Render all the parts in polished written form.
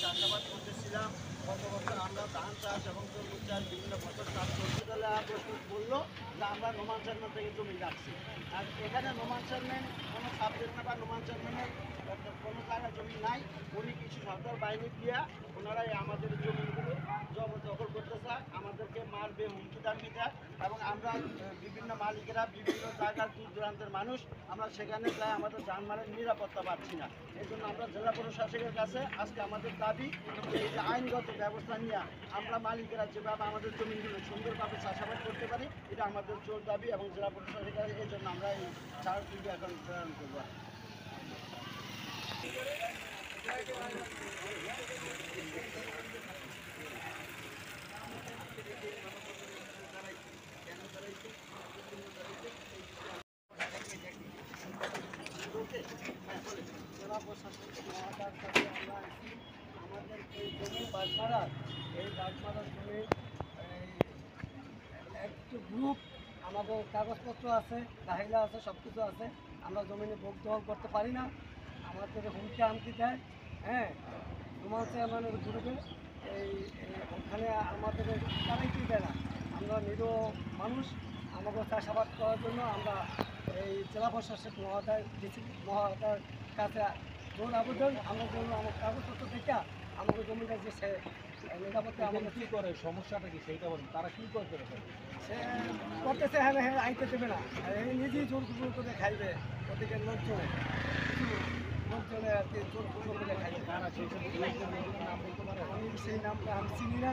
চাষাবাদ করতেছিলাম গত বছর আমরা ধান চাষ এবং তরমুজ চাষ বিভিন্ন ফসল চাষ করতে গেলে প্রস্তুত বললো যে আমরা নোমান চেয়ারম্যান থেকে জমি রাখছি। আর এখানে নোমান চেয়ারম্যান কোনো সাবজেক্ট না বা নোমান চেয়ারম্যানের কোনো জায়গায় জমি নাই। উনি কিছু সরকার বাহিনী দিয়া ওনারাই আমাদের জমিগুলো জবরদখল করতে চায়, আমাদেরকে মারবে, হুমকি দামকি দেয় এবং আমরা বিভিন্ন মালিকেরা বিভিন্ন জায়গার দূর দূরান্তের মানুষ আমরা সেখানে যাই আমাদের যানবাহনের নিরাপত্তা পাচ্ছি না। এই জন্য আমরা জেলা প্রশাসকের কাছে আজকে আমাদের দাবি যে এই যে আইনগত ব্যবস্থা নিয়ে আমরা মালিকেরা যেভাবে আমাদের জমিগুলো সুন্দরভাবে চাষাবাদ করতে পারি এটা আমাদের জোর দাবি এবং জেলা প্রশাসকের কাছে এই জন্য আমরা এই ছাড়টি এখন প্রেরণ করবো। জেলা প্রশাসন মহাদার কাছে আমরা আসি আমাদের এই জমি বাগমারার জমি একটু গ্রুপ আমাদের কাগজপত্র আছে, দাহিলা আছে, সব কিছু আছে। আমরা জমিনে ভোগ দখল করতে পারি না, আমাদের হুমকি আমকি দেয়। হ্যাঁ, নোমান চেয়ারম্যানের গ্রুপে ওখানে আমাদের তারাইতে দেয় না। আমরা নিরীহ মানুষ, আমাকে চাষাবাদ করার জন্য আমরা এই জেলা প্রশাসক মহোদয়ের কাছে জোর আবেদন আমরা জন্য আমার কাগজপত্র থেকে আমাকে জমিটা যে সে নিরাপত্তা আমাকে কী করে, সমস্যাটা কি সেইটা বলুন। তারা কী করতে সে করতেছে, হ্যাঁ হ্যাঁ আইতে দেবে না, নিজেই জোর করে খাইবে। ওদিকে লোকজনে আর কি জোর করে খাইবে। আমি সেই নামটা আমি চিনি না,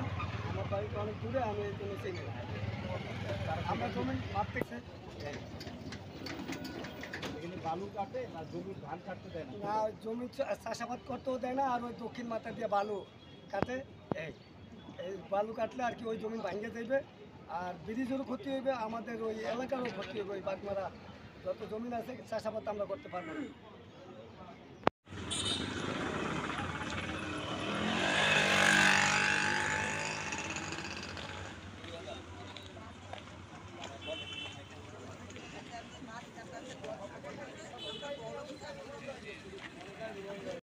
আমার বাড়িতে অনেক দূরে, আমি এই জন্য চিনি না। আমরা জমি মারতেছে বালু কাটে না, জমির ধান কাটতে দেয় না, জমি চাষাবাদ করতেও দেয় না। আর ওই দক্ষিণ মাথা দিয়ে বালু কাটে। এই বালু কাটলে আর কি ওই জমি ভাঙে যাবে, আর ব্রিজেরও ক্ষতি হইবে, আমাদের ওই এলাকারও ক্ষতি হইবে। ওই বাগমারা যত জমিন আছে চাষাবাদ আমরা করতে পারবো না।